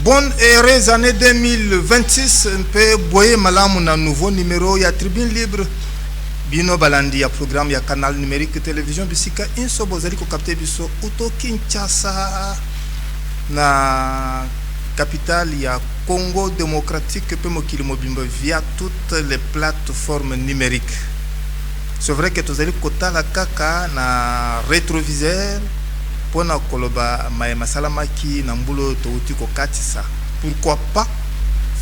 Bonne et heureuse année 2026. Un peu boye malamu na nouveau numéro ya Tribune Libre. Bino balandi ya programme ya canal numérique télévision bisika inso bozali ko capter biso uto Kinshasa na capitale ya Congo démocratique pe mokili mobimba via toutes les plateformes numériques. C'est vrai que tozali kotala kaka na rétroviseur pona koloba maema salamaki na mbulo touti ko katisa. Pourquoi pas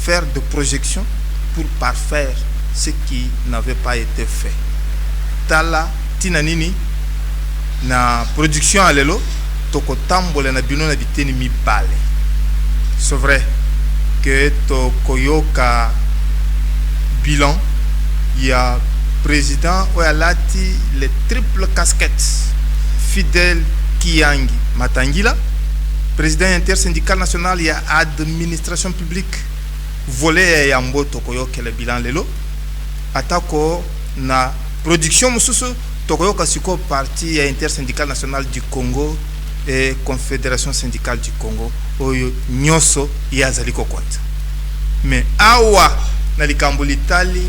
faire de projections pour parfaire ce qui n'avait pas été fait. Tala tinanini na production alelo toko tambola na bino na biteni mibale. C'est vrai que toko yoka bilan ya président oyalati les triples casquettes Fidèle Kiyangi Matangila, président intersyndical national ya administration publique volé ya mboto koyoka le bilan lelo atako na production mususu tokoyoka siko parti ya intersyndical national du Congo et confédération syndicale du Congo oyo nyoso yazali ko konta mais awa na likambo litali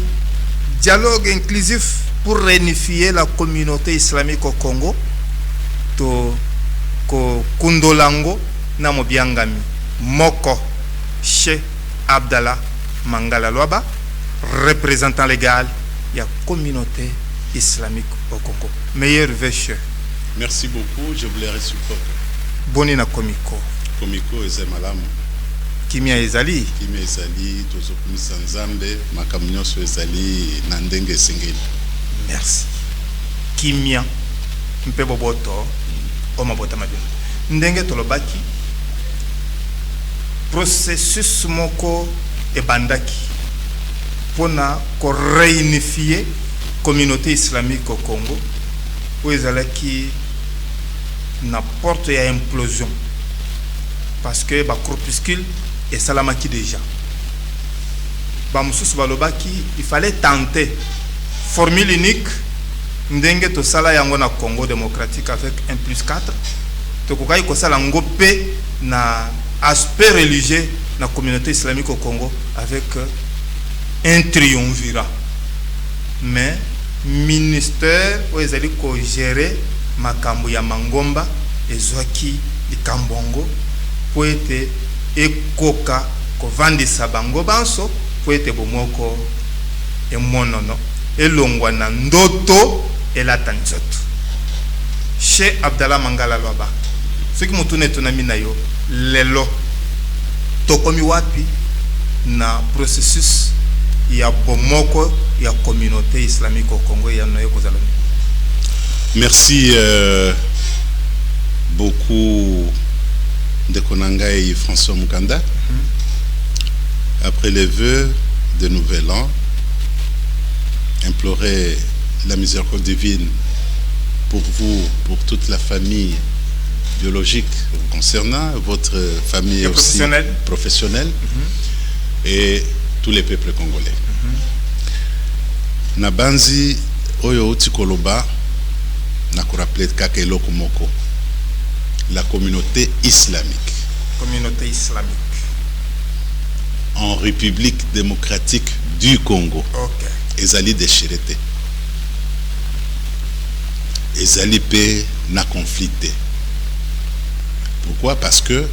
dialogue inclusif pour réunifier la communauté islamique au Congo to ko kundolango na mobiangami moko Cheikh Abdallah Mangala Lwaba, représentant légal de la communauté islamique au Congo. Meilleur vœu. Merci beaucoup, je voulais réciproque. Bonina Komiko. Komiko ezemalamu. Kimia ezali. Kimia ezali, tozokumisa nzambe, makamnyoso ezali na ndenge esengeli. Merci. Kimia mpe boboto o mabota mabino. Ndenge tolobaki processus moko ebandaki pona ko réunifier communauté islamique au Congo où ezalaki na porte ya implosion parce que ba corpuscule et salamaki déjà ba mususu balobaki il fallait tenter formule unique ndenge to sala yango na Congo démocratique avec 1+4 to kokai ko sala ngopé na aspect religieux na communauté islamique au Congo avec un triumvirat. Mais ministère où ils allaient gérer makambo ya mangomba ezwaki likambongo pour être ekoka ko vandisa bango banso pour être bomoko e monono elongwa na ndoto elata nzoto. Cheikh Abdallah Mangala Lwaba ce qui mutune tunami na yo lelo tokomi wapi na processus ya bomoko ya communauté islamique au Congo ya noye kozalani. Merci beaucoup de Konangai François Mukanda. Après les vœux de nouvel an, implorer la miséricorde divine pour vous, pour toute la famille biologique concernant, votre famille aussi professionnelle et tous les peuples congolais. Nabanzi oyo uti koloba na ko rappeler kakelo komoko la communauté islamique. Communauté islamique en République démocratique du Congo. OK. Ezali déchirete. Ezali pe na conflicté. Pourquoi? Parce que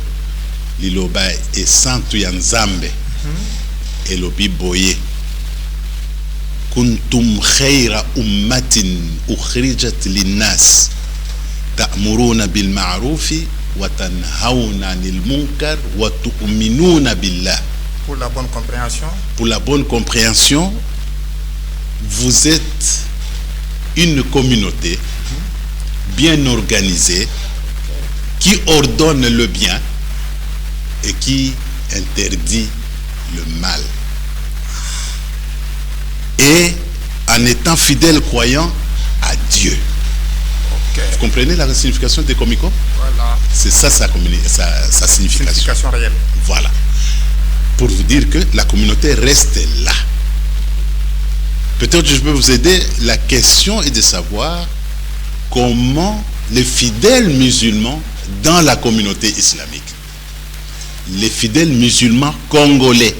Liloba est santu ya nzambe et lobi boye kuntum khayra ummatin ukhrijat linnas ta'muruna bil ma'rufi wa tanhauna 'anil munkar wa tu'minuna billah. Pour la bonne compréhension. Pour la bonne compréhension, vous êtes une communauté bien organisée qui ordonne le bien et qui interdit le mal. Et en étant fidèle croyant à Dieu. Okay. Vous comprenez la signification des Komiko? Voilà. C'est ça sa signification. Signification réelle. Voilà. Pour vous dire que la communauté reste là. Peut-être que je peux vous aider. La question est de savoir comment les fidèles musulmans dans la communauté islamique les fidèles musulmans congolais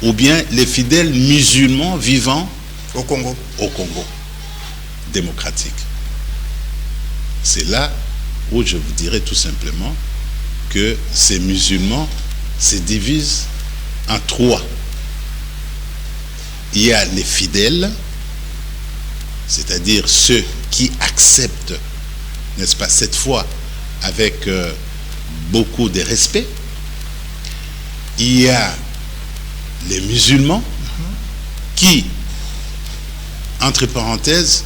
ou bien les fidèles musulmans vivant au Congo démocratique. C'est là où je vous dirais tout simplement que ces musulmans se divisent en trois. Il y a les fidèles, c'est-à-dire ceux qui acceptent, n'est-ce pas, cette foi avec beaucoup de respect. Il y a les musulmans qui, entre parenthèses,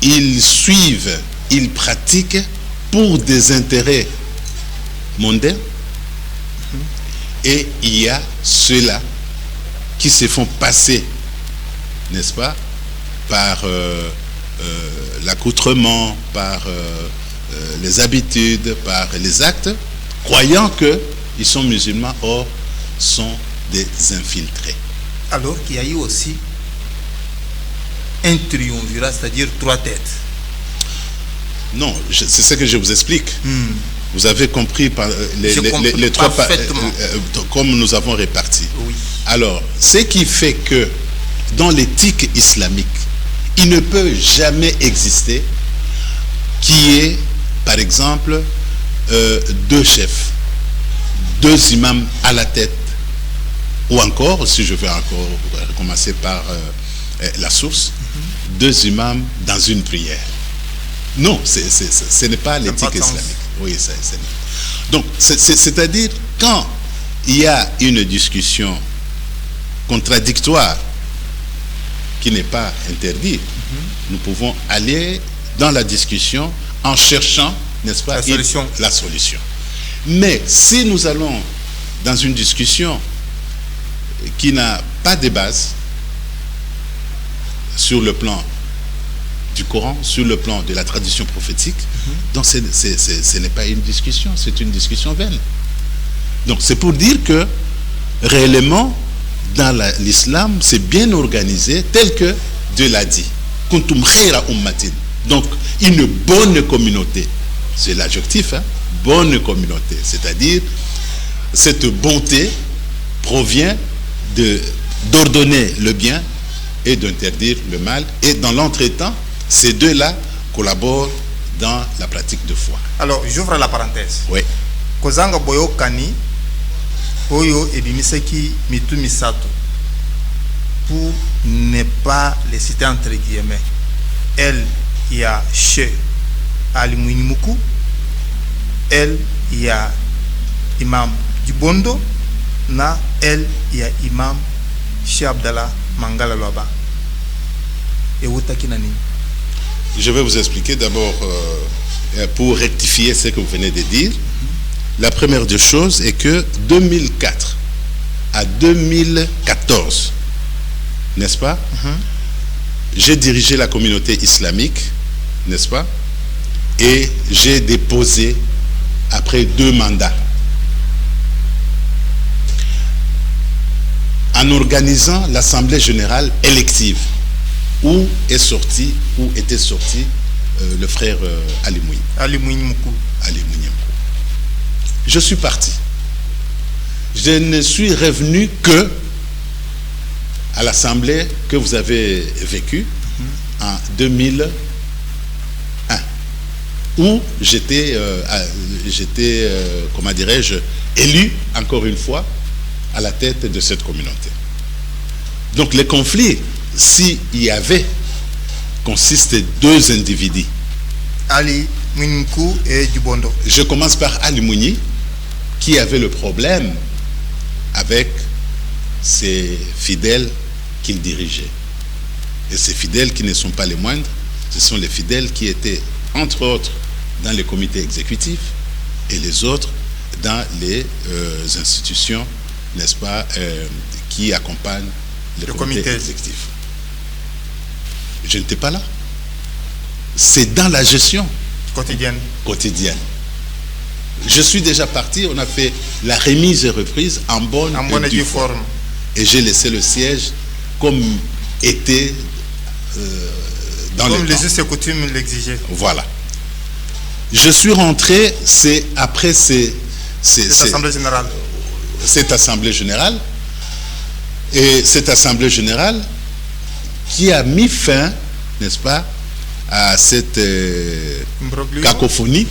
ils suivent, ils pratiquent pour des intérêts mondains. Et il y a ceux-là qui se font passer, n'est-ce pas, par l'accoutrement, par les habitudes, par les actes, croyant qu'ils sont musulmans, or sont des infiltrés. Alors qu'il y a eu aussi un triumvirat, c'est-à-dire 3 têtes. Non, c'est ce que je vous explique. Vous avez compris par les trois comme nous avons réparti. Oui. Alors, ce qui fait que dans l'éthique islamique, il ne peut jamais exister qui est, par exemple, 2 chefs, 2 imams à la tête, ou encore, si je veux encore commencer par la source, 2 imams dans une prière. Non, ce n'est pas l'éthique islamique. Oui, donc, c'est-à-dire, quand il y a une discussion contradictoire qui n'est pas interdite, nous pouvons aller dans la discussion en cherchant, n'est-ce pas, la solution. Mais si nous allons dans une discussion qui n'a pas de base sur le plan du Coran, sur le plan de la tradition prophétique, donc ce n'est pas une discussion, c'est une discussion vaine. Donc c'est pour dire que réellement dans l'islam c'est bien organisé tel que Dieu l'a dit. Kuntum khayra ummatin. Donc une bonne communauté, c'est l'adjectif, bonne communauté, c'est-à-dire cette bonté provient d'ordonner le bien et d'interdire le mal, et dans l'entretemps ces deux-là collaborent dans la pratique de foi. Alors, j'ouvre la parenthèse. Oui. Kozanga boyo kani oyo ebimiseki mitu misato, pour ne pas les citer entre guillemets. Elle, il y a Che Ali Mouinimuku. Elle, il y a Imam Dibondo. Na elle, il y a Imam Cheikh Abdallah Mangala Loaba. Et Wotaki Nani. Je vais vous expliquer d'abord, pour rectifier ce que vous venez de dire. La première des choses est que 2004 à 2014, n'est-ce pas, j'ai dirigé la communauté islamique, n'est-ce pas, et j'ai déposé, après 2 mandats, en organisant l'Assemblée générale élective, où était sorti le frère Ali Mouinimuku. Je suis parti. Je ne suis revenu que à l'Assemblée que vous avez vécue en 2001, où j'étais, comment dirais-je, élu encore une fois à la tête de cette communauté. Donc les conflits, s'il y avait, consistent de 2 individus. Ali Mouinimuku et Dibondo. Je commence par Ali Mouni, qui avait le problème avec ces fidèles qu'il dirigeait. Et ces fidèles qui ne sont pas les moindres, ce sont les fidèles qui étaient, entre autres, dans les comités exécutifs et les autres dans les institutions, n'est-ce pas, qui accompagnent le comité exécutif. Je n'étais pas là. C'est dans la gestion quotidienne. Je suis déjà parti, on a fait la remise et reprise en bonne et due forme. Et j'ai laissé le siège comme était dans comme les us et coutumes l'exigeaient. Voilà. Je suis rentré, c'est après ces cette assemblée générale. Cette assemblée générale. Et cette assemblée générale qui a mis fin, n'est-ce pas, à cette cacophonie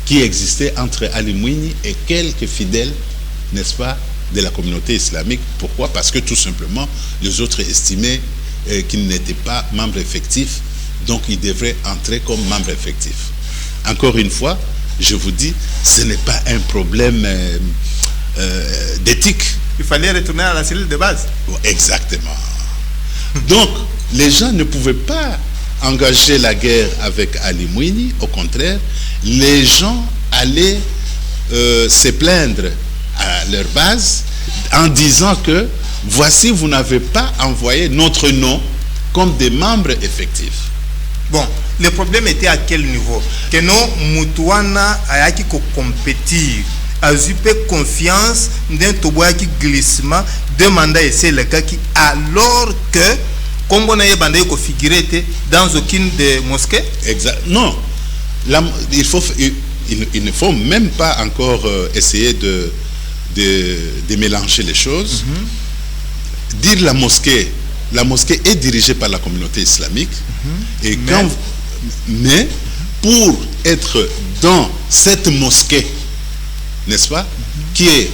qui existait entre Ali Mouini et quelques fidèles, n'est-ce pas, de la communauté islamique. Pourquoi? Parce que tout simplement, les autres estimaient qu'ils n'étaient pas membres effectifs, donc ils devraient entrer comme membres effectifs. Encore une fois, je vous dis, ce n'est pas un problème d'éthique. Il fallait retourner à la cellule de base. Exactement. Donc, les gens ne pouvaient pas engager la guerre avec Ali Mouini. Au contraire, les gens allaient se plaindre à leur base en disant que voici, vous n'avez pas envoyé notre nom comme des membres effectifs. Bon, le problème était à quel niveau? Que nous, Moutouana, ayaki ko compétir, a eu confiance d'un toboya qui glissement, deux mandats et c'est le cas qui, alors que, comme on a bandé ko figuré dans aucune des mosquées? Exact. Non. Il ne faut même pas encore essayer de mélanger les choses. Dire la mosquée est dirigée par la communauté islamique. Et mais pour être dans cette mosquée, n'est-ce pas, qui est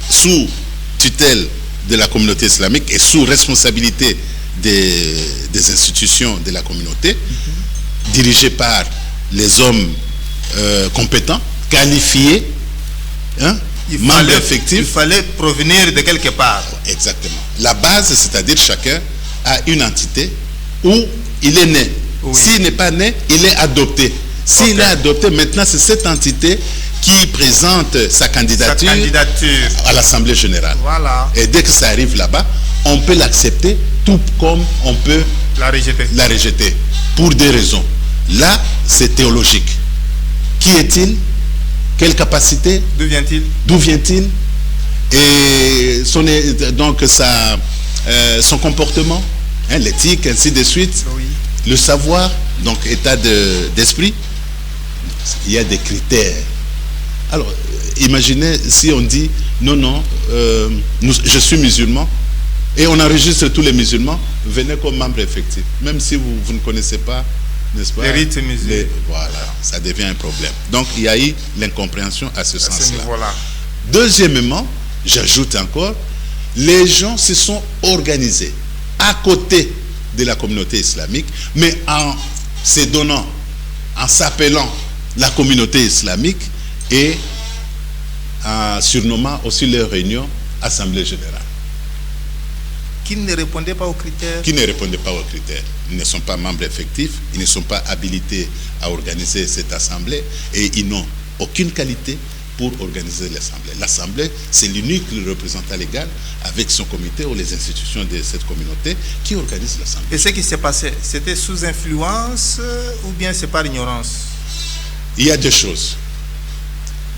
sous tutelle de la communauté islamique et sous responsabilité des institutions de la communauté, dirigée par les hommes compétents, qualifiés, membres effectifs. Il fallait provenir de quelque part. Exactement. La base, c'est-à-dire chacun a une entité où il est né. Oui. S'il n'est pas né, il est adopté. S'il est adopté, maintenant c'est cette entité qui présente sa candidature à l'Assemblée générale. Voilà. Et dès que ça arrive là-bas, on peut l'accepter tout comme on peut la rejeter. Pour des raisons. Là, c'est théologique. Qui est-il? Quelle capacité? D'où vient-il? Et son comportement, l'éthique, ainsi de suite. Oui. Le savoir, donc état d'esprit. Il y a des critères. Alors, imaginez si on dit, non, je suis musulman, et on enregistre tous les musulmans, venez comme membre effectif. Même si vous ne connaissez pas, n'est-ce pas, les rites musulmans. Voilà, ça devient un problème. Donc, il y a eu l'incompréhension à ce sens-là. Voilà. Deuxièmement, j'ajoute encore, les gens se sont organisés à côté de la communauté islamique, mais en se donnant, en s'appelant la communauté islamique et en surnommant aussi leur réunion Assemblée générale. Qui ne répondaient pas aux critères? Qui ne répondaient pas aux critères. Ils ne sont pas membres effectifs, ils ne sont pas habilités à organiser cette assemblée et ils n'ont aucune qualité pour organiser l'assemblée. L'assemblée, c'est l'unique représentant légal avec son comité ou les institutions de cette communauté qui organise l'assemblée. Et ce qui s'est passé, c'était sous influence ou bien c'est par ignorance? Il y a deux choses.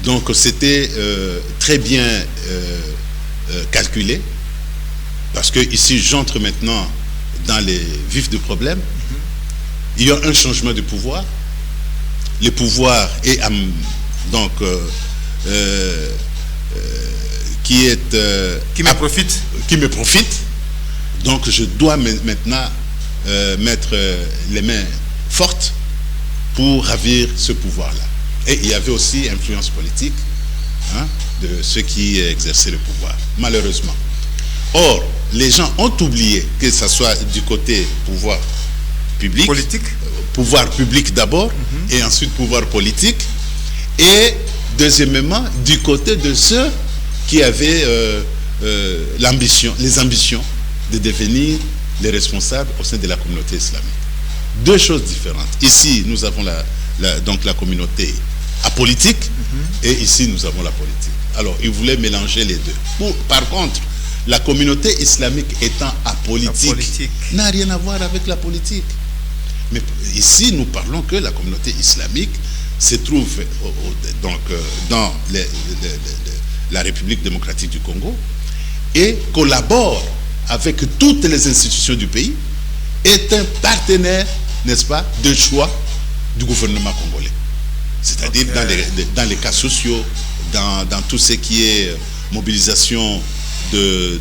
Donc c'était très bien calculé, parce que ici j'entre maintenant dans les vifs du problème. Il y a un changement de pouvoir. Le pouvoir est donc qui me profite. Donc je dois maintenant mettre les mains fortes pour ravir ce pouvoir-là. Et il y avait aussi influence politique de ceux qui exerçaient le pouvoir, malheureusement. Or, les gens ont oublié que ce soit du côté pouvoir public, pouvoir public d'abord, et ensuite pouvoir politique, et deuxièmement, du côté de ceux qui avaient les ambitions de devenir les responsables au sein de la communauté islamique. Deux choses différentes. Ici, nous avons donc la communauté apolitique, et ici, nous avons la politique. Alors, ils voulaient mélanger les deux. Par contre, la communauté islamique étant apolitique, n'a rien à voir avec la politique. Mais ici, nous parlons que la communauté islamique se trouve donc dans la République démocratique du Congo et collabore avec toutes les institutions du pays, est un partenaire, n'est-ce pas, de choix du gouvernement congolais. C'est-à-dire dans les cas sociaux, dans tout ce qui est mobilisation de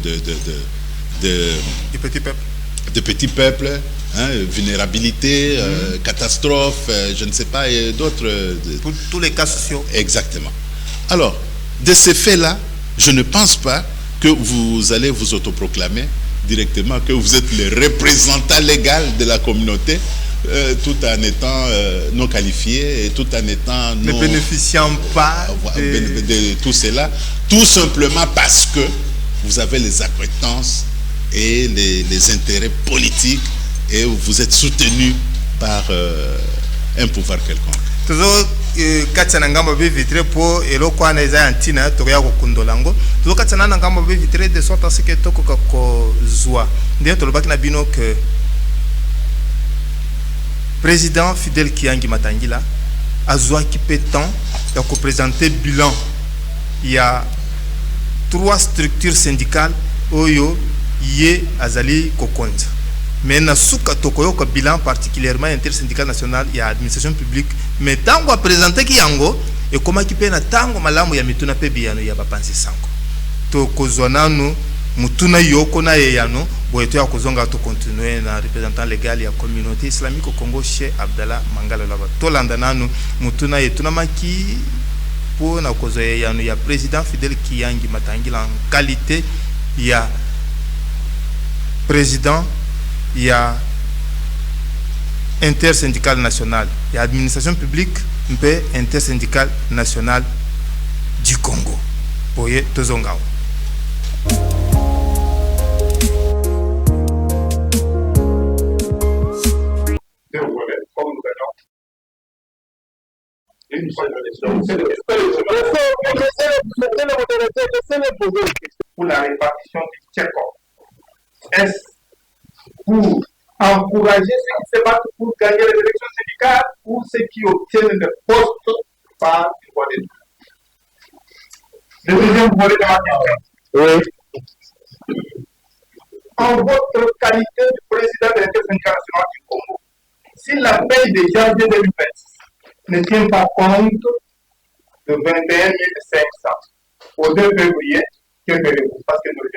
petits peuples, hein, vulnérabilité, catastrophe, je ne sais pas, et d'autres. Pour tous les cas sociaux. Exactement. Alors, de ces faits-là, je ne pense pas que vous allez vous autoproclamer directement que vous êtes le représentant légal de la communauté, tout en étant non qualifié et tout en étant ne bénéficiant pas de tout cela, tout simplement parce que vous avez les acquaintances et les intérêts politiques et vous êtes soutenu par un pouvoir quelconque. Toujours katsana ngamba be vitre po eloko ana eza antina to ya kokundolango toujours katsana ngamba be vitre de sorte à ce que to ko zwa ndio to lobaki na bino que président Fidel Kiangi Matangila azwa ki pétant ya ko présenter bilan. Il y a 3 structures syndicales oyo ye azali kokonza. Mais na suka tokoyo ko bilan particulièrement intersyndical national ya administration publique mais tango a présenté ki yango et comment ki pe na tango malamu ya mituna pe biano ya bapanzi sango to kozwananu mutuna yoko na yano boyeto ya kozonga to continuer na représentant légal ya communauté islamique au Congo Cheikh Abdallah Mangala Laba to landa nanu mutuna yetuna maki pour na kozo yano ya président Fidel Kiangi Matangila en qualité ya président il y a intersyndical national, il y a administration publique, intersyndical national du Congo. Boye Tozongao. Pour la répartition du Tchékov. Est-ce pour encourager ceux qui se battent pour gagner les élections syndicales ou ceux qui obtiennent des postes par une voie de droit? Le deuxième volet de la question. Oui. En votre qualité de président de l'intersyndical national du Congo, si la paye de janvier 2026 ne tient pas compte de 21 500 au 2 février, que ferez-vous? Parce que nous le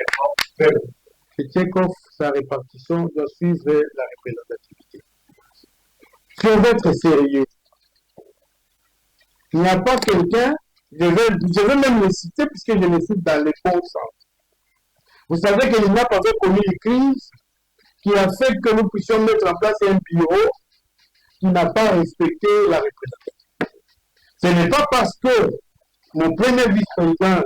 faisons. Tchékov, sa répartition doit suivre la représentativité. Si on veut être sérieux, il n'y a pas quelqu'un, je vais même le citer puisque je le cite dans les bons sens. Vous savez que l'INAP avait connu une crise qui a fait que nous puissions mettre en place un bureau qui n'a pas respecté la représentativité. Ce n'est pas parce que mon premier vice-président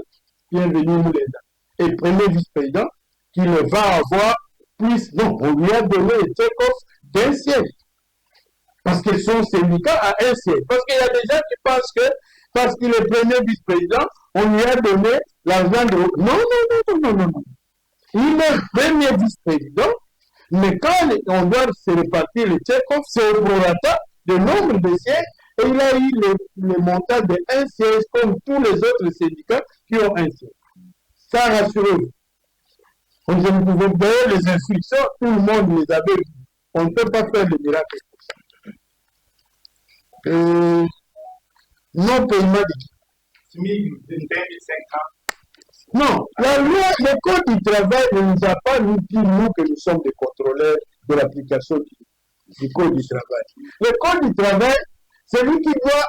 qui est venu nous l'aider et premier vice-président qu'il va avoir plus. Non, on lui a donné le Tchékov d'un siège. Parce que son syndicat a un siège. Parce qu'il y a des gens qui pensent que parce qu'il est premier vice-président, on lui a donné l'argent de... Non. Il est premier vice-président, mais quand on doit se répartir le Tchékov, c'est au prorata de nombre de sièges, et il a eu le montant de un siège comme tous les autres syndicats qui ont un siège. Ça rassure. Vous voyez les instructions, tout le monde les avait vues. On ne peut pas faire le miracle pour ça. Non paiement de 2500. Non, la loi, le code du travail ne nous a pas dit, nous, que nous sommes des contrôleurs de l'application du code du travail. Le code du travail, celui qui doit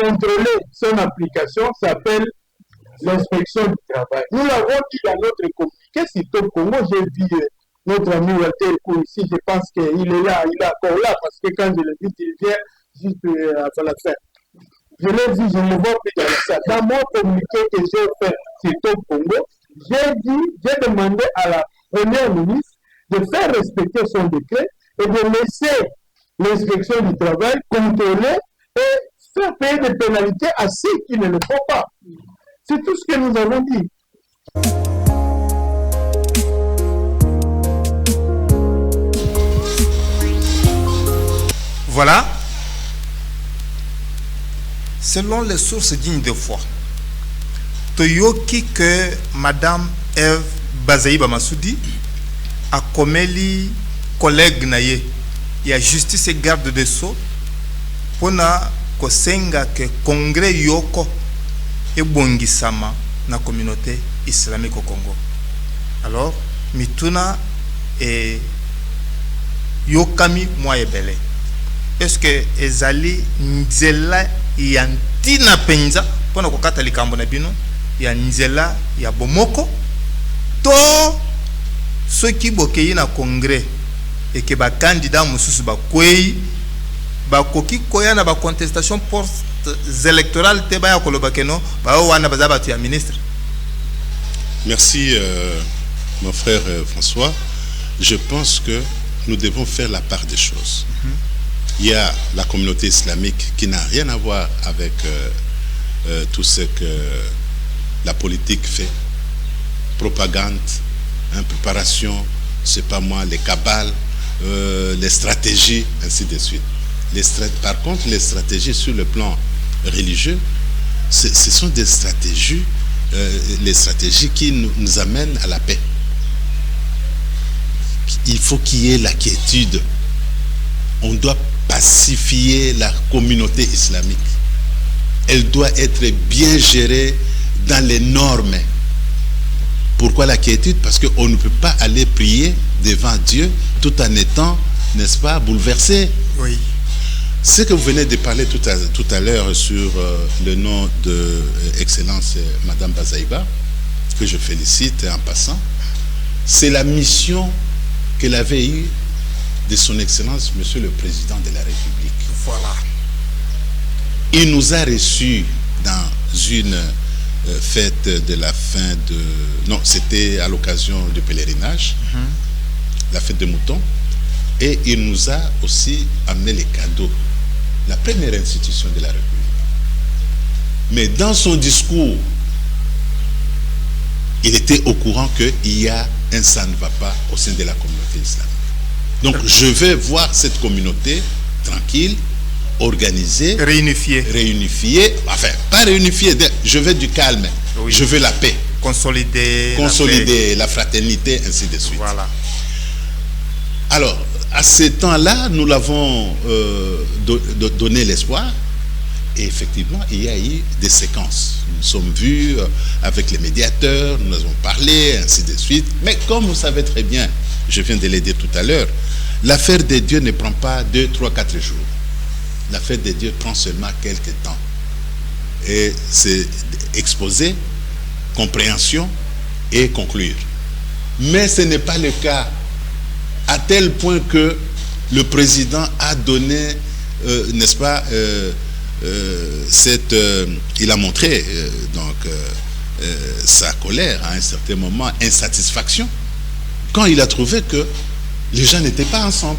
contrôler son application s'appelle l'inspection du travail. Nous l'avons dit dans notre communiqué, c'est au Congo, j'ai vu notre ami Walter Kou ici, je pense qu'il est là, il est encore là, parce que quand je l'ai vu, il vient juste à la fin. Je l'ai vu, je ne le vois plus dans la salle. Dans mon communiqué que j'ai fait, c'est au Congo, j'ai demandé à la première ministre de faire respecter son décret et de laisser l'inspection du travail contrôler et faire payer des pénalités à ceux qui ne le font pas. C'est tout ce que nous avons dit. Voilà. Selon les sources dignes de foi, Toyoki que Madame Eve Bazaïba Massoudi a commis collègue naye ya justice et garde de sceaux pour na kosenga que congrès yoko ebongisama na communauté islamique au Congo. Alors mituna et yokami mwa ebele. Est-ce que ezali nzela ya ntina penza pona kokata likambo na bino ya nzela ya bomoko to ceux qui bokeyi na congrès et que ba candidat mususu ba kwei ba koki koya na ba contestation post-électorale te ba ya koloba keno ba wana baza batu ya ministre. Merci mon frère François. Je pense que nous devons faire la part des choses. Il y a la communauté islamique qui n'a rien à voir avec tout ce que la politique fait. Propagande, préparation, c'est pas moi, les cabales, les stratégies, ainsi de suite. Par contre, les stratégies sur le plan religieux, ce sont des stratégies, les stratégies qui nous amènent à la paix. Il faut qu'il y ait la quiétude. On doit pacifier la communauté islamique. Elle doit être bien gérée dans les normes. Pourquoi la quiétude? Parce qu'on ne peut pas aller prier devant Dieu tout en étant, n'est-ce pas, bouleversé. Oui. Ce que vous venez de parler tout à l'heure sur le nom de Excellence Madame Bazaïba, que je félicite en passant, c'est la mission qu'elle avait eue de son Excellence Monsieur le Président de la République. Voilà. Il nous a reçus dans une fête de la fin de... Non, c'était à l'occasion du pèlerinage, la fête de Mouton, et il nous a aussi amené les cadeaux, la première institution de la République. Mais dans son discours, il était au courant qu'il y a un ça ne va pas au sein de la communauté islamique. Donc je vais voir cette communauté tranquille, organisée, réunifiée, enfin pas réunifiée, je veux du calme, oui. Je veux la paix, consolider la fraternité, ainsi de suite. Voilà. Alors à ce temps-là, nous l'avons donné l'espoir, et effectivement il y a eu des séquences. Nous sommes vus avec les médiateurs, nous avons parlé, ainsi de suite. Mais comme vous savez très bien, je viens de l'aider tout à l'heure, l'affaire de Dieu ne prend pas 2, 3, 4 jours. L'affaire de Dieu prend seulement quelques temps. Et c'est exposer, compréhension et conclure. Mais ce n'est pas le cas, à tel point que le président a donné, n'est-ce pas, il a montré sa colère à un certain moment, insatisfaction, quand il a trouvé que les gens n'étaient pas ensemble.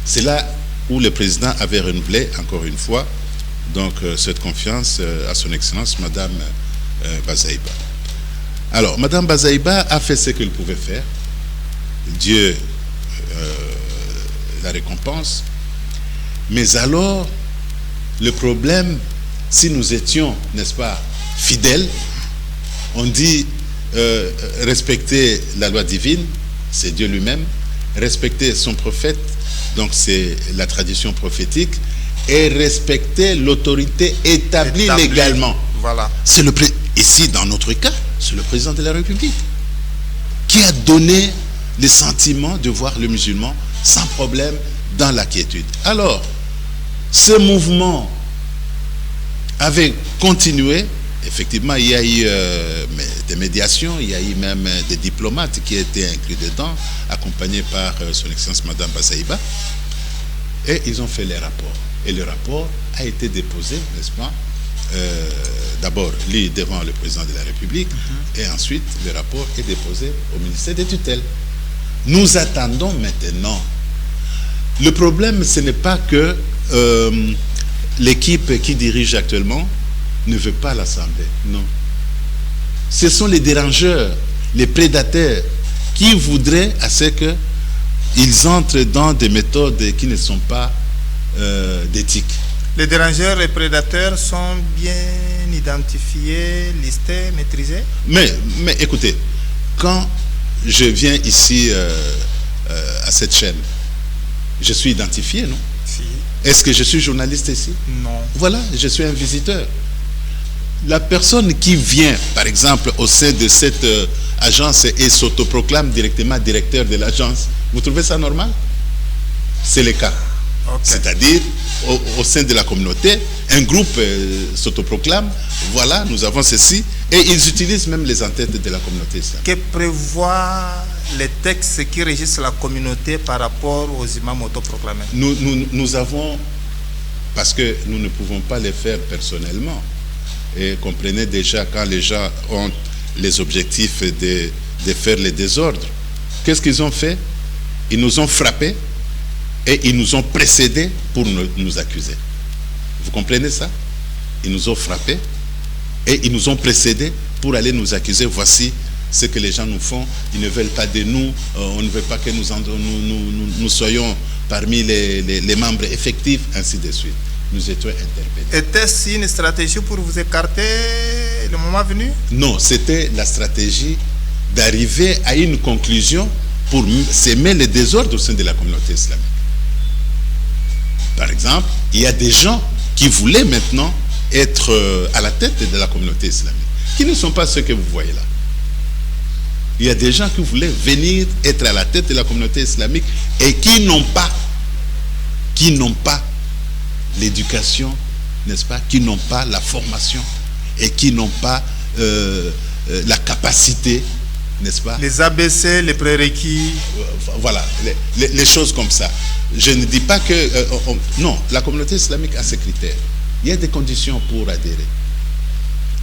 C'est là où le président avait renouvelé encore une fois donc cette confiance à son Excellence Madame Bazaïba. Alors Madame Bazaïba a fait ce qu'elle pouvait faire. Dieu la récompense. Mais alors le problème, si nous étions, n'est-ce pas, fidèles, on dit respecter la loi divine, c'est Dieu lui-même, respecter son prophète, donc c'est la tradition prophétique, et respecter l'autorité établie légalement. Voilà. C'est ici, dans notre cas, c'est le président de la République qui a donné le sentiment de voir le musulman sans problème dans la quiétude. Alors, ce mouvement avait continué. Effectivement, il y a eu des médiations, il y a eu même des diplomates qui étaient inclus dedans, accompagnés par son Excellence Madame Bazaïba. Et ils ont fait les rapports. Et le rapport a été déposé, n'est-ce pas, d'abord, lui devant le président de la République, et ensuite, le rapport est déposé au ministère des tutelles. Nous attendons maintenant. Le problème, ce n'est pas que l'équipe qui dirige actuellement ne veut pas l'Assemblée, non. Ce sont les dérangeurs, les prédateurs qui voudraient à ce qu'ils entrent dans des méthodes qui ne sont pas d'éthique. Les dérangeurs et prédateurs sont bien identifiés, listés, maîtrisés? Mais écoutez, quand je viens ici à cette chaîne, je suis identifié, non? Si. Est-ce que je suis journaliste ici? Non. Voilà, je suis un visiteur. La personne qui vient, par exemple, au sein de cette agence et s'autoproclame directement directeur de l'agence, vous trouvez ça normal? C'est le cas. Okay. C'est-à-dire, au sein de la communauté, un groupe s'autoproclame, voilà, nous avons ceci, et ils utilisent même les entêtes de la communauté islamique. Que prévoient les textes qui régissent la communauté par rapport aux imams autoproclamés? Nous avons, parce que nous ne pouvons pas les faire personnellement, et comprenez déjà quand les gens ont les objectifs de faire les désordres, qu'est-ce qu'ils ont fait? Ils nous ont frappés et ils nous ont précédés pour nous accuser. Vous comprenez ça? Ils nous ont frappés et ils nous ont précédés pour aller nous accuser. Voici ce que les gens nous font. Ils ne veulent pas de nous. On ne veut pas que nous soyons parmi les membres effectifs, ainsi de suite. Nous étions interpellés. Était-ce une stratégie pour vous écarter le moment venu? Non, c'était la stratégie d'arriver à une conclusion pour s'aimer les désordres au sein de la communauté islamique. Par exemple, il y a des gens qui voulaient maintenant être à la tête de la communauté islamique, qui ne sont pas ceux que vous voyez là. Il y a des gens qui voulaient venir être à la tête de la communauté islamique et qui n'ont pas l'éducation, n'est-ce pas, qui n'ont pas la formation et qui n'ont pas la capacité, n'est-ce pas? Les ABC, les prérequis. Voilà, les choses comme ça. Je ne dis pas que... non, la communauté islamique a ses critères. Il y a des conditions pour adhérer.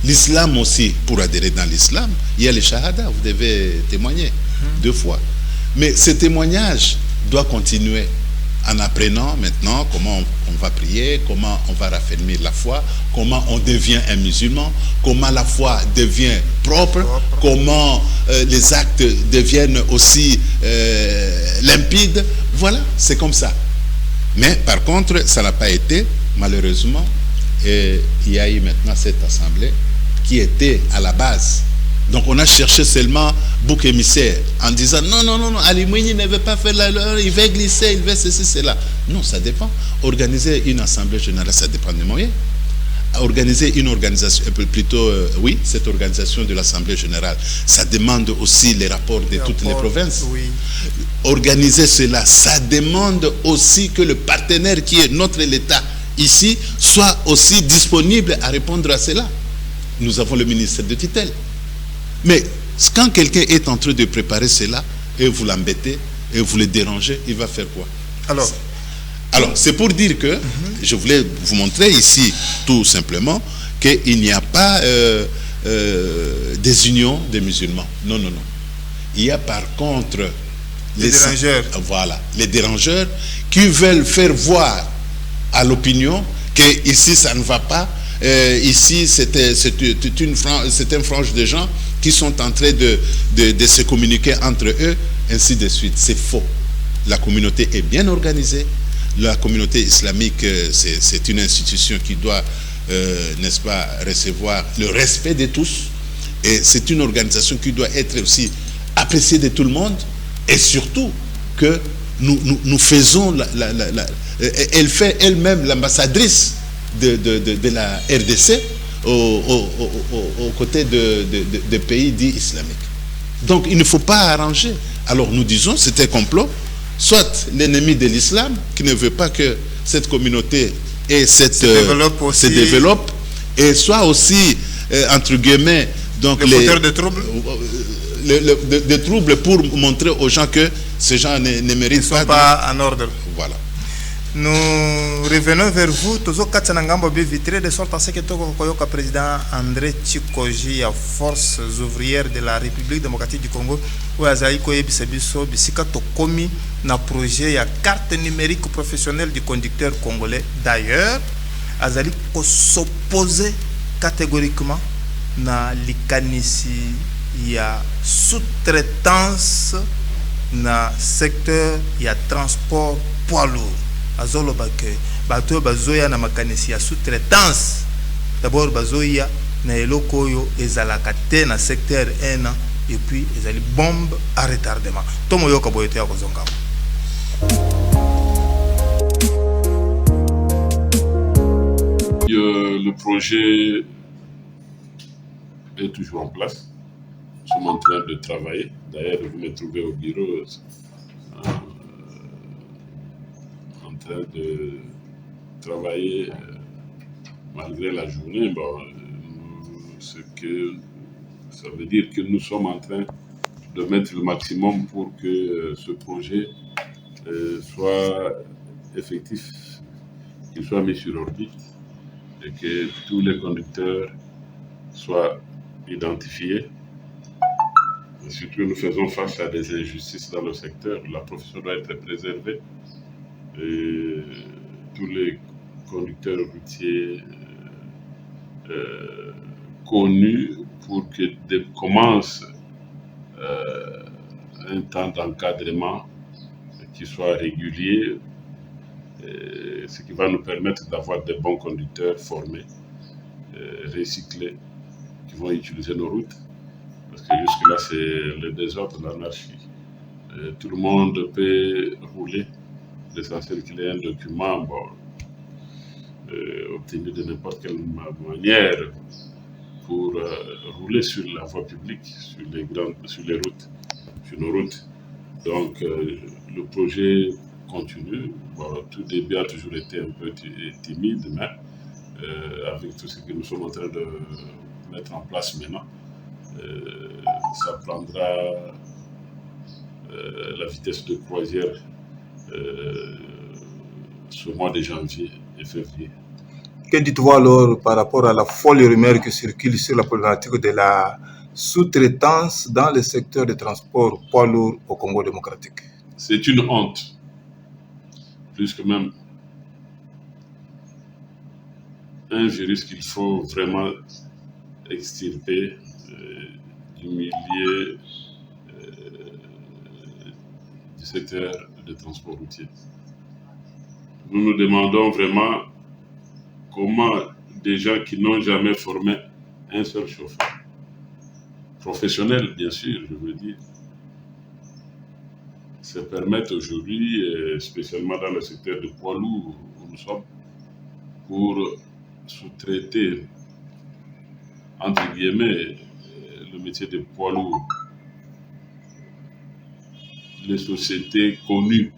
L'islam aussi, pour adhérer dans l'islam, il y a les shahada, vous devez témoigner 2 fois. Mais ce témoignage doit continuer en apprenant maintenant comment on va prier, comment on va raffermir la foi, comment on devient un musulman, comment la foi devient propre. Comment les actes deviennent aussi limpides. Voilà, c'est comme ça. Mais par contre, ça n'a pas été, malheureusement, et il y a eu maintenant cette assemblée qui était à la base. Donc on a cherché seulement bouc émissaire en disant non, Ali Mouni ne veut pas faire la leur, il veut glisser, il veut ceci, cela. Non, ça dépend. Organiser une assemblée générale, ça dépend des moyens. Organiser une organisation, plutôt, oui, cette organisation de l'assemblée générale, ça demande aussi les rapports de toutes les provinces. Oui. Organiser cela, ça demande aussi que le partenaire qui est l'État ici soit aussi disponible à répondre à cela. Nous avons le ministère de tutelle. Mais quand quelqu'un est en train de préparer cela et vous l'embêtez et vous le dérangez, il va faire quoi? Alors, c'est pour dire que je voulais vous montrer ici tout simplement qu'il n'y a pas des unions des musulmans. Non. Il y a par contre les dérangeurs. Voilà, les dérangeurs qui veulent faire voir à l'opinion que ici ça ne va pas. Ici, c'est une frange de gens qui sont en train de se communiquer entre eux, ainsi de suite. C'est faux. La communauté est bien organisée. La communauté islamique, c'est une institution qui doit, n'est-ce pas, recevoir le respect de tous. Et c'est une organisation qui doit être aussi appréciée de tout le monde. Et surtout que nous faisons, elle fait elle-même l'ambassadrice de la RDC aux côtés des pays dits islamiques. Donc il ne faut pas arranger. Alors nous disons c'est un complot, soit l'ennemi de l'islam qui ne veut pas que cette communauté se développe, et soit aussi entre guillemets donc les fauteurs de troubles, des troubles pour montrer aux gens que ces gens ne méritent pas en ordre. Voilà. Nous revenons vers vous. Tozo Katsanangambo vitré de sorte à ce que Togo Koyoka président André Tchikoji à forces ouvrières de la République démocratique du Congo où Azaï Koye Bisebiso Bisika Tokomi na projet à carte numérique professionnelle du conducteur congolais. D'ailleurs, Azali ko s'opposer catégoriquement na likanisi ya sous-traitance na secteur ya transport poids lourd. Azolo bake bato bazoya na makanisi ya sous-traitance. D'abord bazoya na eloko yo ezalaka te na secteur 1 et puis ezali bombe à retardement. Tomo yoka boyote ya kozonga. Le projet est toujours en place. Nous sommes en train de travailler. D'ailleurs, vous me trouvez au bureau en train de travailler malgré la journée. Bon, ça veut dire que nous sommes en train de mettre le maximum pour que ce projet soit effectif, qu'il soit mis sur orbite et que tous les conducteurs soient identifiés. Et surtout, nous faisons face à des injustices dans le secteur. La profession doit être préservée. Et tous les conducteurs routiers connus pour que commence un temps d'encadrement qui soit régulier, ce qui va nous permettre d'avoir des bons conducteurs formés, recyclés, qui vont utiliser nos routes. Parce que jusque-là, c'est le désordre, l'anarchie. Tout le monde peut rouler. L'essentiel qu'il ait un document obtenu de n'importe quelle manière pour rouler sur la voie publique, sur les routes, sur nos routes. Donc, le projet continue. Bon, tout début a toujours été un peu timide, mais avec tout ce que nous sommes en train de mettre en place maintenant, ça prendra la vitesse de croisière ce mois de janvier et février. Que dites-vous alors par rapport à la folle rumeur qui circule sur la problématique de la sous-traitance dans le secteur des transports poids lourds au Congo démocratique? C'est une honte, plus que même un virus qu'il faut vraiment extirper du milieu du secteur de transport routier. Nous nous demandons vraiment comment des gens qui n'ont jamais formé un seul chauffeur, professionnel bien sûr, je veux dire, se permettent aujourd'hui, spécialement dans le secteur de poids lourds où nous sommes, pour sous-traiter, entre guillemets, le métier de poids lourd. Les sociétés connues,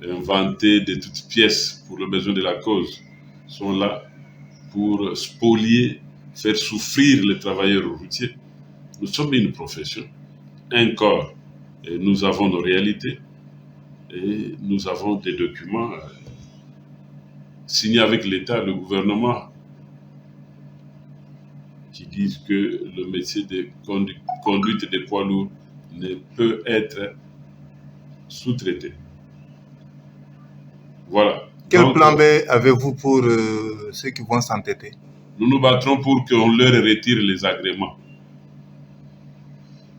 inventées de toutes pièces pour le besoin de la cause, sont là pour spolier, faire souffrir les travailleurs routiers. Nous sommes une profession, un corps, et nous avons nos réalités, et nous avons des documents signés avec l'État, le gouvernement, qui disent que le métier de conduite des poids lourds ne peut être sous-traité. Voilà. Quel plan B avez-vous pour ceux qui vont s'entêter? Nous nous battrons pour qu'on leur retire les agréments.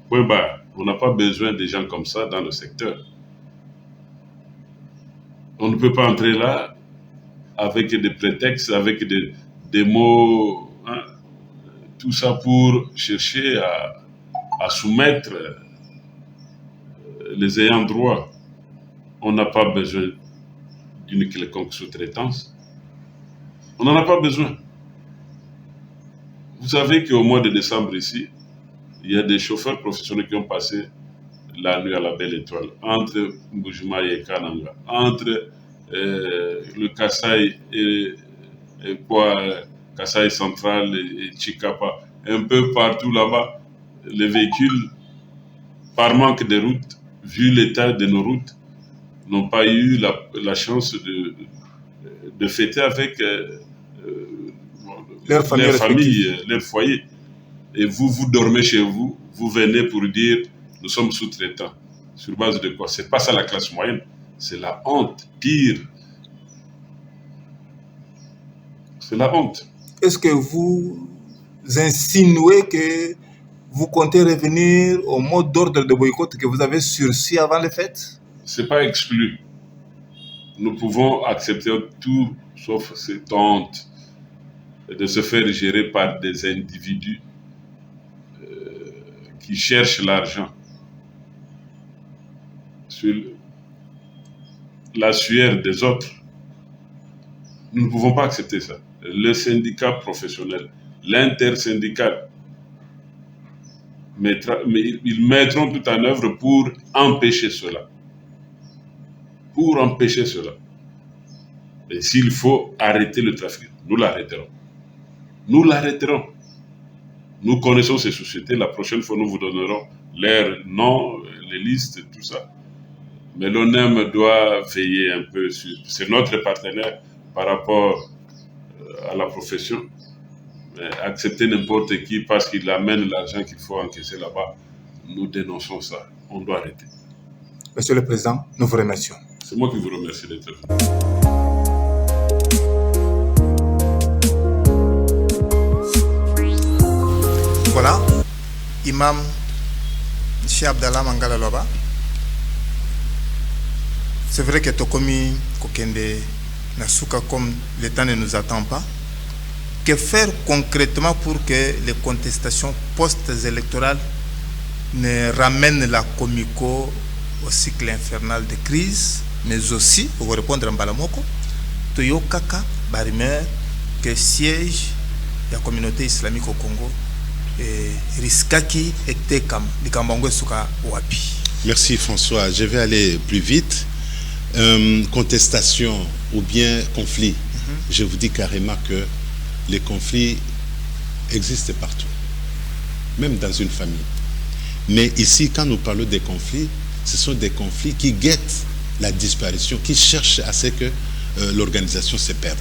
Point barre. On n'a pas besoin de gens comme ça dans le secteur. On ne peut pas entrer là avec des prétextes, avec des mots, hein, tout ça pour chercher à soumettre les ayants droit. On n'a pas besoin d'une quelconque sous-traitance. On n'en a pas besoin. Vous savez qu'au mois de décembre ici, il y a des chauffeurs professionnels qui ont passé la nuit à la Belle Étoile, entre Mbujimayi et Kananga, entre le Kasaï et Kasaï central et Chikapa, un peu partout là-bas, les véhicules, par manque de routes, vu l'état de nos routes, n'ont pas eu la chance de fêter avec leur famille, leur foyer. Et vous dormez chez vous, vous venez pour dire nous sommes sous-traitants. Sur base de quoi? C'est pas ça la classe moyenne, c'est la honte, pire. C'est la honte. Est-ce que vous insinuez que vous comptez revenir au mode d'ordre de boycott que vous avez sursis avant les fêtes? C'est pas exclu. Nous pouvons accepter tout sauf cette honte de se faire gérer par des individus qui cherchent l'argent sur la sueur des autres. Nous ne pouvons pas accepter ça. Le syndicat professionnel, l'intersyndical ils mettront tout en œuvre pour empêcher cela. Pour empêcher cela. Et s'il faut arrêter le trafic, nous l'arrêterons. Nous l'arrêterons. Nous connaissons ces sociétés. La prochaine fois, nous vous donnerons leurs noms, les listes, tout ça. Mais l'ONEM doit veiller un peu sur... C'est notre partenaire par rapport à la profession. Mais accepter n'importe qui parce qu'il amène l'argent qu'il faut encaisser là-bas, nous dénonçons ça. On doit arrêter. Monsieur le Président, nous vous remercions. C'est moi qui vous remercie d'être venu. Voilà, Imam Cheikh Abdallah Mangala Loba. C'est vrai que Tokomi Kokende Nasuka, comme le temps ne nous attend pas. Que faire concrètement pour que les contestations post-électorales ne ramènent la Comico au cycle infernal de crise, mais aussi, pour vous répondre en Balamoko, Toyo Kaka, Barimer, que siège de la communauté islamique au Congo, Riskaki et Tekam, Likambango Suka Wapi. Merci François. Je vais aller plus vite. Contestation ou bien conflit. Je vous dis carrément que les conflits existent partout, même dans une famille. Mais ici, quand nous parlons des conflits, ce sont des conflits qui guettent la disparition, qui cherchent à ce que l'organisation se perde.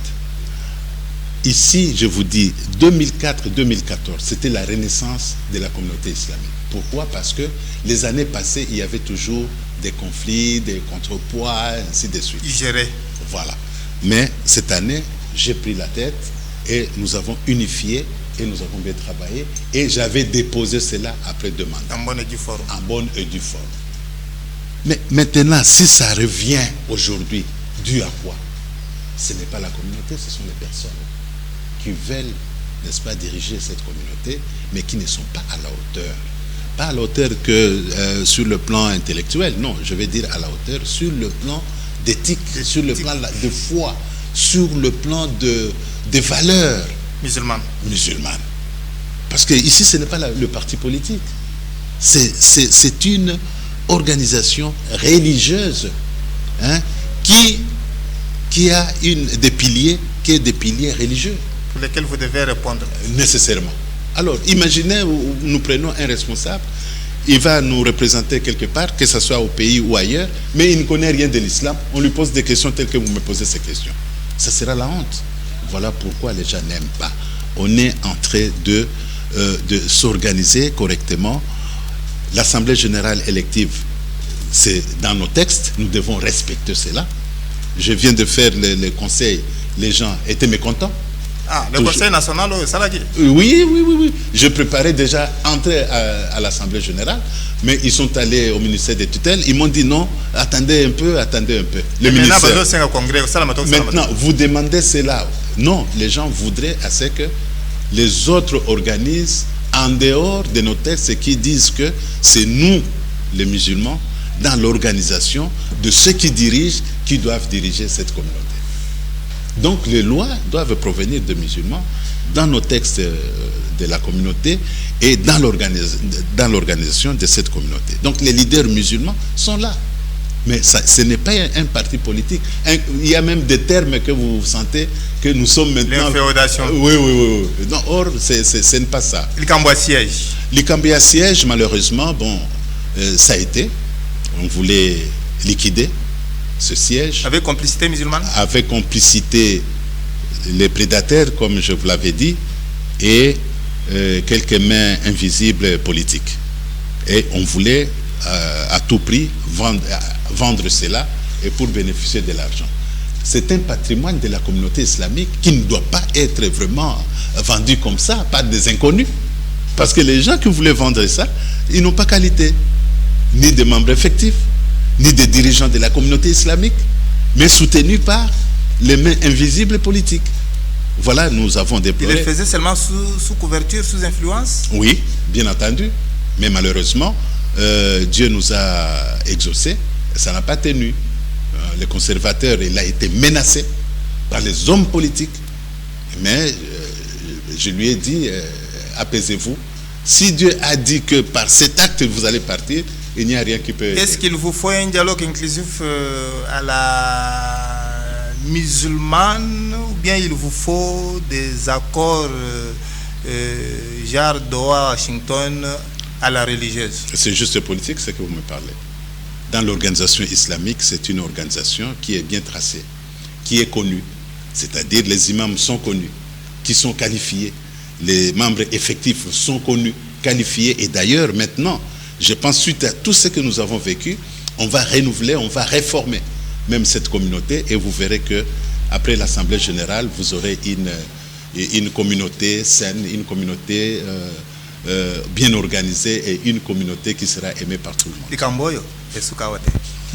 Ici, je vous dis, 2004-2014, c'était la renaissance de la communauté islamique. Pourquoi? Parce que les années passées, il y avait toujours des conflits, des contrepoids, ainsi de suite. Ils géraient. Voilà. Mais cette année, j'ai pris la tête et nous avons unifié et nous avons bien travaillé. Et j'avais déposé cela après demande. En bonne et due forme. En bonne et due forme. Mais maintenant, si ça revient aujourd'hui, dû à quoi? Ce n'est pas la communauté, ce sont les personnes qui veulent, n'est-ce pas, diriger cette communauté, mais qui ne sont pas à la hauteur. Pas à la hauteur que sur le plan intellectuel, non, je vais dire à la hauteur sur le plan d'éthique, sur le plan de foi, sur le plan des valeurs musulmanes. Parce que ici, ce n'est pas le parti politique. C'est une organisation religieuse, hein, qui a des piliers religieux. Pour lesquels vous devez répondre. Nécessairement. Alors, imaginez, nous prenons un responsable, il va nous représenter quelque part, que ce soit au pays ou ailleurs, mais il ne connaît rien de l'islam. On lui pose des questions telles que vous me posez ces questions. Ça sera la honte. Voilà pourquoi les gens n'aiment pas. On est en train de s'organiser correctement. L'Assemblée générale élective, c'est dans nos textes, nous devons respecter cela. Je viens de faire le conseil, les gens étaient mécontents. Ah, le Conseil national au Salagui. Oui. Je préparais déjà entrer à l'Assemblée générale, mais ils sont allés au ministère des tutelles. Ils m'ont dit non, attendez un peu. Le ministère, maintenant, vous demandez cela. Non, les gens voudraient à ce que les autres organisent en dehors de nos textes qui disent que c'est nous, les musulmans, dans l'organisation de ceux qui dirigent, qui doivent diriger cette communauté. Donc les lois doivent provenir de musulmans dans nos textes de la communauté et dans l'organisation de cette communauté. Donc les leaders musulmans sont là. Mais ce n'est pas un parti politique. Il y a même des termes que vous sentez que nous sommes maintenant... L'inféodation. Oui. Non, or, ce n'est pas ça. L'Ikambouya siège. L'Ikambouya siège, malheureusement, bon, ça a été. On voulait liquider ce siège. Avec complicité musulmane? Avec complicité les prédateurs, comme je vous l'avais dit, et quelques mains invisibles politiques. Et on voulait à tout prix vendre cela et pour bénéficier de l'argent. C'est un patrimoine de la communauté islamique qui ne doit pas être vraiment vendu comme ça, par des inconnus. Parce que les gens qui voulaient vendre ça, ils n'ont pas qualité, ni de membres effectifs, ni des dirigeants de la communauté islamique, mais soutenus par les mains invisibles politiques. Voilà, nous avons déploré. Il le faisait seulement sous couverture, sous influence? Oui, bien entendu. Mais malheureusement, Dieu nous a exaucés, et ça n'a pas tenu. Le conservateur, il a été menacé par les hommes politiques. Mais je lui ai dit, apaisez-vous, Si Dieu a dit que par cet acte vous allez partir, il n'y a rien qui peut... Est-ce qu'il vous faut un dialogue inclusif à la musulmane ou bien il vous faut des accords genre Doha, Washington à la religieuse? C'est juste politique ce que vous me parlez. Dans l'organisation islamique, c'est une organisation qui est bien tracée, qui est connue. C'est-à-dire les imams sont connus, qui sont qualifiés. Les membres effectifs sont connus, qualifiés. Et d'ailleurs, maintenant, je pense suite à tout ce que nous avons vécu, on va renouveler, on va réformer même cette communauté. Et vous verrez que après l'Assemblée générale, vous aurez une communauté saine, une communauté bien organisée et une communauté qui sera aimée par tout le monde.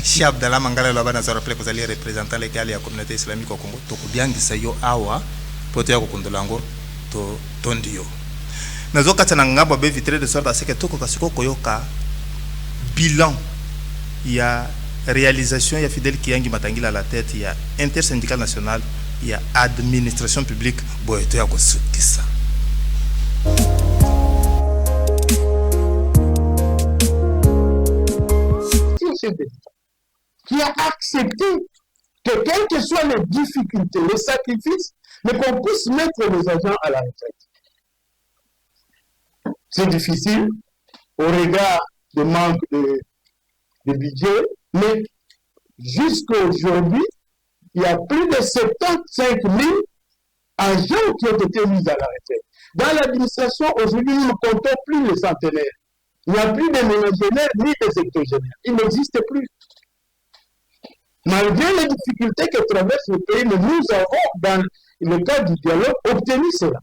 Cheikh Abdallah Mangala Lobana za rappelé que vous allez représenter les la communauté islamique au Congo to kubiangisa yo awa poto ya kokundolango to tondio nazo katana ngabo be vitre de sorte à ce que toko kasiko koyoka bilan ya réalisation ya Fidèle Kiyangi Matangila à la tête ya intersyndical national ya administration publique boyeto ya kosukisa qui a accepté que quelles que soient les difficultés, les sacrifices, mais qu'on puisse mettre les agents à la retraite. C'est difficile au regard du manque de budget, mais jusqu'à aujourd'hui, il y a plus de 75 000 agents qui ont été mis à la retraite. Dans l'administration, aujourd'hui, nous ne comptons plus les centenaires. Il n'y a plus de ménagénaires ni de sectogénaires. Il n'existe plus. Malgré les difficultés que traverse le pays, mais nous avons, dans le cadre du dialogue, obtenu cela.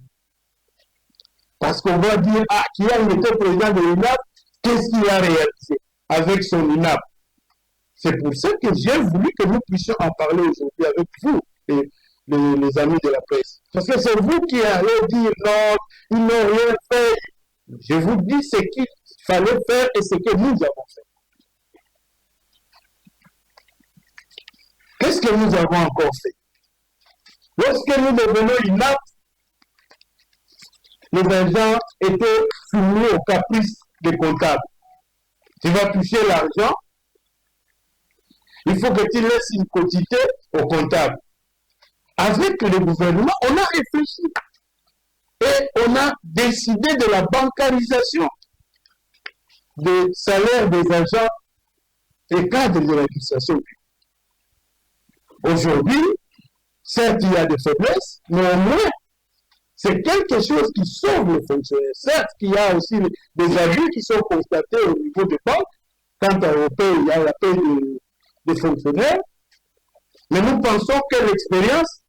Parce qu'on va dire, qui a été président de l'INAP, qu'est-ce qu'il a réalisé avec son INAP? C'est pour ça que j'ai voulu que nous puissions en parler aujourd'hui avec vous, les amis de la presse. Parce que c'est vous qui allez dire non, ils n'ont rien fait. Je vous dis ce qu'il fallait faire et ce que nous avons fait. Qu'est-ce que nous avons encore fait? Lorsque nous devenons INAP, les agents étaient soumis au caprice des comptables. Tu vas toucher l'argent, il faut que tu laisses une quantité au comptable. Avec le gouvernement, on a réfléchi et on a décidé de la bancarisation des salaires des agents et cadres de l'administration publique. Aujourd'hui, certes, il y a des faiblesses, mais au moins, c'est quelque chose qui sauve les fonctionnaires. Certes, il y a aussi des abus qui sont constatés au niveau des banques, quant au paye, il y a la paie des fonctionnaires, mais nous pensons que l'expérience,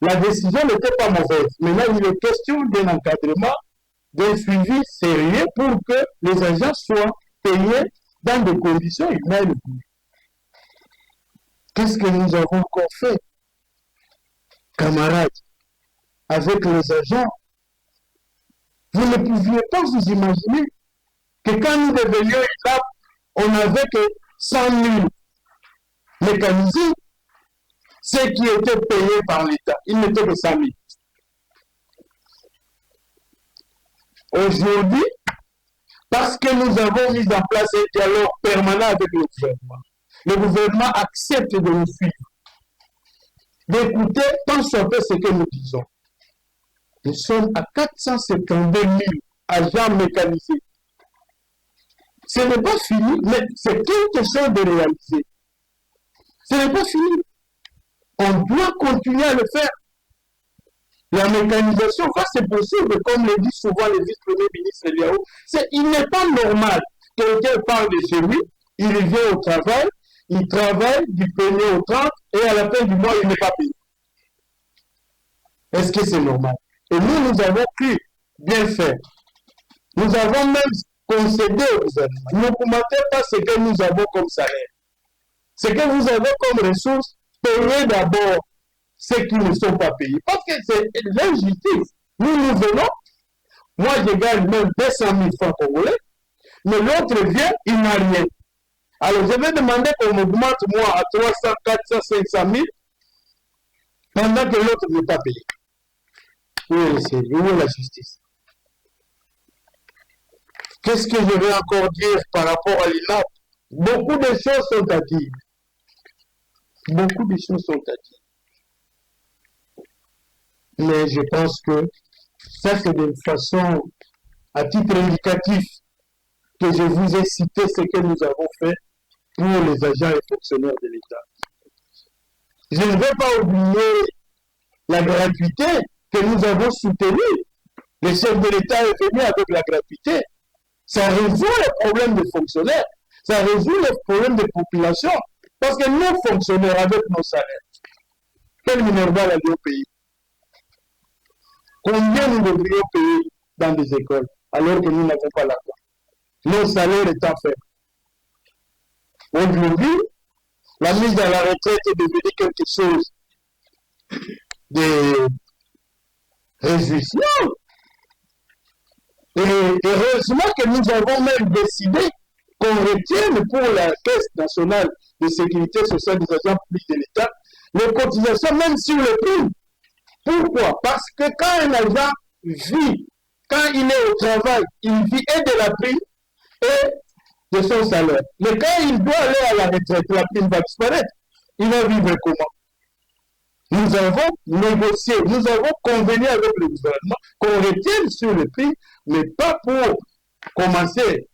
la décision n'était pas mauvaise. Maintenant, il est question d'un encadrement, d'un suivi sérieux pour que les agents soient payés dans des conditions humaines. Qu'est-ce que nous avons encore fait, camarades, avec les agents? Vous ne pouviez pas vous imaginer que quand nous devenions INAP, on n'avait que 100 000 mécanisés, ceux qui étaient payés par l'État. Ils n'étaient que 100 000. Aujourd'hui, parce que nous avons mis en place un dialogue permanent avec le gouvernement accepte de nous suivre, d'écouter tant soit peu ce que nous disons. Nous sommes à 472 000 agents mécanisés. Ce n'est pas fini, mais c'est quelque chose de réaliser. Ce n'est pas fini. On doit continuer à le faire. La mécanisation, quand c'est possible, comme le dit souvent le vice-premier ministre Eliaou, il n'est pas normal que quelqu'un parle de chez lui, il vient au travail, il travaille du 1er au 30 et à la fin du mois, il n'est pas payé. Est-ce que c'est normal? Et nous avons pu bien faire. Nous avons même concédé au gouvernement. Ne commentez pas ce que nous avons comme salaire. Ce que vous avez comme ressources, payez d'abord ceux qui ne sont pas payés. Parce que c'est l'injustice. Nous venons, moi je gagne même 200 000 francs congolais, mais l'autre vient, il n'a rien. Alors je vais demander qu'on m'augmente moi à 300, 400, 500 000, pendant que l'autre n'est pas payé. Où est la justice? Qu'est-ce que je vais encore dire par rapport à l'INAP? Beaucoup de choses sont à dire. Beaucoup de choses sont à dire. Mais je pense que ça, c'est de façon, à titre indicatif, que je vous ai cité ce que nous avons fait pour les agents et fonctionnaires de l'État. Je ne veux pas oublier la gratuité que nous avons soutenue. Le chef de l'État est venu avec la gratuité. Ça résout les problèmes des fonctionnaires. Ça résout les problèmes des populations. Parce que nos fonctionnaires, avec nos salaires, quel minerval aller au pays? Combien nous devrions payer dans des écoles alors que nous n'avons pas l'argent? Nos salaires étant faibles. Aujourd'hui, la mise à la retraite est devenue quelque chose de réjouissant. Et heureusement que nous avons même décidé qu'on retienne pour la Caisse nationale de sécurité sociale des agents publics de l'État les cotisations même sur le prix. Pourquoi? Parce que quand un agent vit, quand il est au travail, il vit et de la prime et de son salaire. Mais quand il doit aller à la retraite, la prime va disparaître. Il va vivre comment? Nous avons négocié, nous avons convenu avec le gouvernement qu'on retienne sur le prix, mais pas pour commencer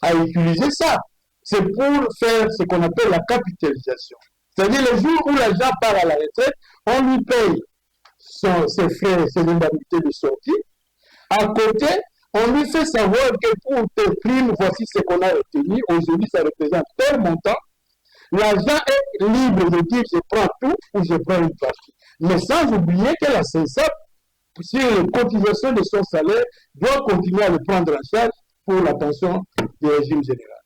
à utiliser ça. C'est pour faire ce qu'on appelle la capitalisation. C'est-à-dire le jour où l'agent part à la retraite, on lui paye ses frais, ses indemnités de sortie. À côté, on lui fait savoir que pour tes primes, voici ce qu'on a retenu. Aujourd'hui, ça représente tel montant. L'agent est libre de dire je prends tout ou je prends une partie. Mais sans oublier que la CESAP, sur les cotisations de son salaire, doit continuer à le prendre en charge pour la pension du régime général.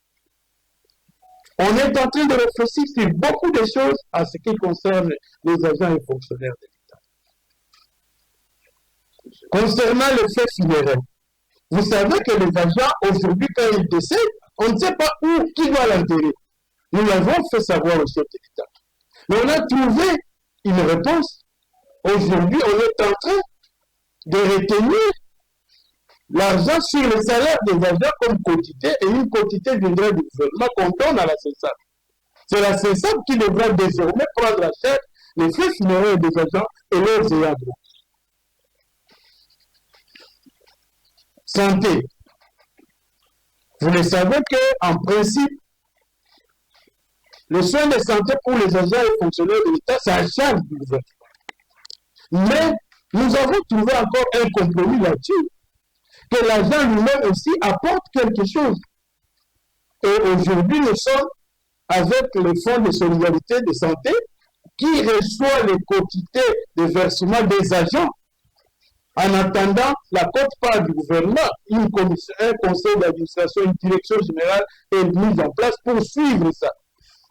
On est en train de réfléchir sur beaucoup de choses à ce qui concerne les agents et fonctionnaires de l'État. Concernant le fait funéraire, vous savez que les agents, aujourd'hui, quand ils décèdent, on ne sait pas où, qui doit l'enterrer. Nous l'avons fait savoir au chef de l'État. Mais on a trouvé une réponse. Aujourd'hui, on est en train de retenir l'argent sur le salaire des agents comme quotité, et une quotité viendra du gouvernement qu'on donne à la CESAP. C'est la CESAP qui devra désormais prendre en charge les frais funéraires des agents et leurs ayants droit. Santé. Vous le savez qu'en principe, les soins de santé pour les agents et fonctionnaires de l'État, c'est à charge du gouvernement. Mais nous avons trouvé encore un compromis là-dessus, que l'agent lui-même aussi apporte quelque chose. Et aujourd'hui, nous sommes avec le Fonds de solidarité de santé qui reçoit les quotités de versement des agents. En attendant la quote-part du gouvernement, une commission, un conseil d'administration, une direction générale est mise en place pour suivre ça.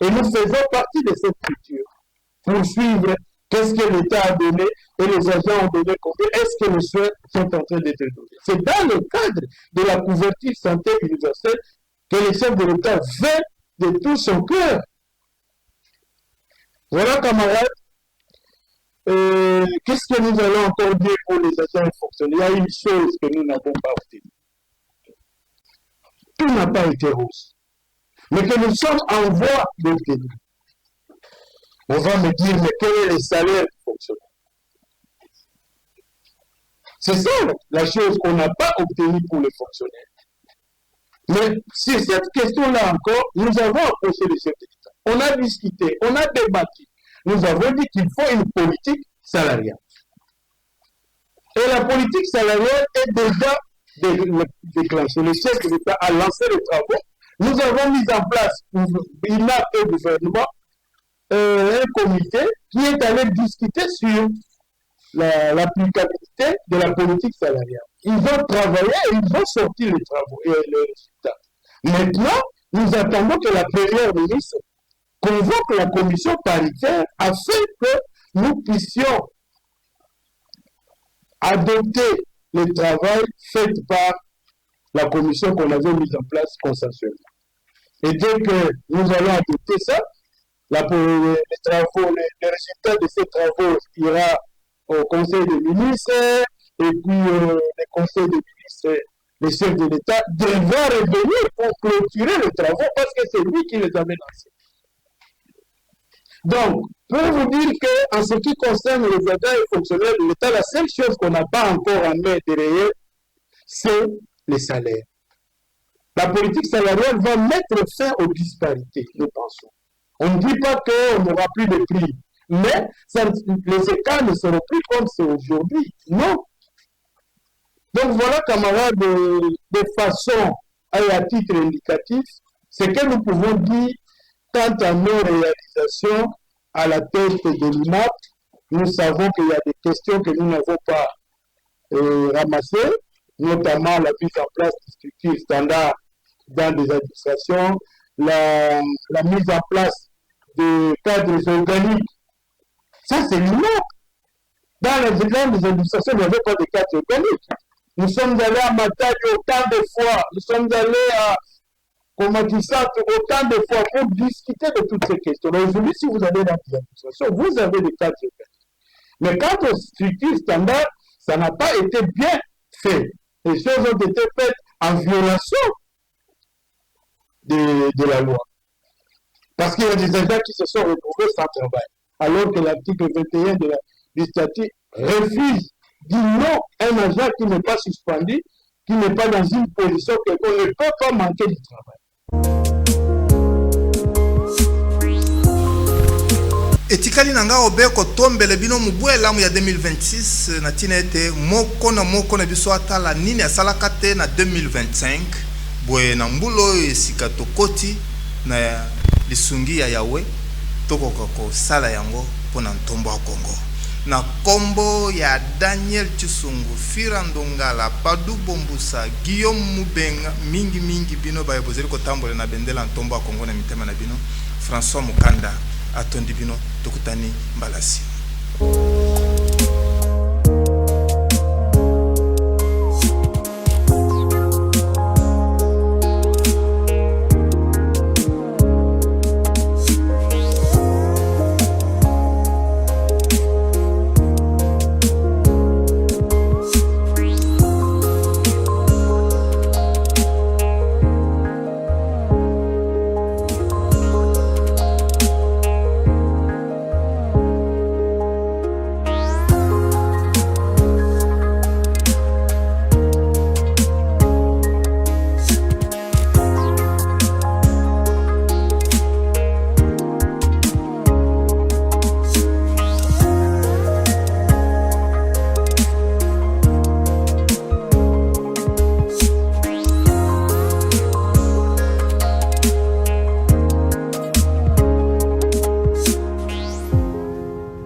Et nous faisons partie de cette structure pour suivre qu'est-ce que l'État a donné et les agents ont donné combien, est-ce que les soins sont en train d'être donnés. C'est dans le cadre de la couverture santé universelle que le chef de l'État veut de tout son cœur. Voilà, camarades. Qu'est-ce que nous allons encore dire pour les agents et fonctionnaires? Il y a une chose que nous n'avons pas obtenue. Tout n'a pas été rose. Mais que nous sommes en voie d'obtenir. On va me dire, mais quel est le salaire du fonctionnaire? C'est ça la chose qu'on n'a pas obtenue pour les fonctionnaires. Mais sur cette question-là encore, nous avons approché le chef de l'État. On a discuté, on a débattu. Nous avons dit qu'il faut une politique salariale. Et la politique salariale est déjà déclenchée. Le chef de l'État a lancé les travaux. Nous avons mis en place, INAP et le gouvernement, un comité qui est allé discuter sur l'applicabilité de la politique salariale. Ils ont travaillé et ils ont sorti les travaux et les résultats. Maintenant, nous attendons que la première ministre convoque la commission paritaire afin que nous puissions adopter le travail fait par la commission qu'on avait mise en place consensuellement. Et dès que nous allons adopter ça, les résultats de ces travaux ira au Conseil des ministres, et puis le Conseil des ministres le chef de l'État devra revenir pour clôturer les travaux parce que c'est lui qui les avait lancés. Donc, pour vous dire qu'en ce qui concerne les agents et fonctionnaires de l'État, la seule chose qu'on n'a pas encore en main derrière, c'est les salaires. La politique salariale va mettre fin aux disparités, nous pensons. On ne dit pas qu'on n'aura plus de prix, mais les écarts ne seront plus comme c'est aujourd'hui. Non. Donc voilà, camarades, de façon et à titre indicatif, ce que nous pouvons dire quant à nos réalisations à la tête de l'UNAP. Nous savons qu'il y a des questions que nous n'avons pas ramassées, notamment la mise en place de structures standards dans des administrations, la mise en place de cadres organiques. Ça, c'est l'UNAP. Dans les administrations, il n'y avait pas de cadres organiques. Nous sommes allés à Matadi autant de fois, nous sommes allés à Komakisat autant de fois pour discuter de toutes ces questions. Aujourd'hui, si vous avez dans les administrations, vous avez des cadres organiques. Mais quant aux structures standards, ça n'a pas été bien fait. Les choses ont été faites en violation de la loi. Parce qu'il y a des agents qui se sont retrouvés sans travail. Alors que l'article 21 du statut refuse, dit non, un agent qui n'est pas suspendu, qui n'est pas dans une position qu'on ne peut pas manquer du travail. etikali nanga obeko tombele bino mubwe lamu ya 2026 na tina ete moko na biso atala nini asalaka te na 2025 bwe na mbulo esika tokoti na lisungi ya Yawe tokoka kosala yango mpona ntombo ya Kongo na kombo ya Daniel Chisungu Firandongala Padu Bombusa Guillaume Mubenga mingi bino bayebozeli kotambola na bendela ntombo ya Kongo na mitema na bino François Mukanda atondi bino tokutani mbalasi.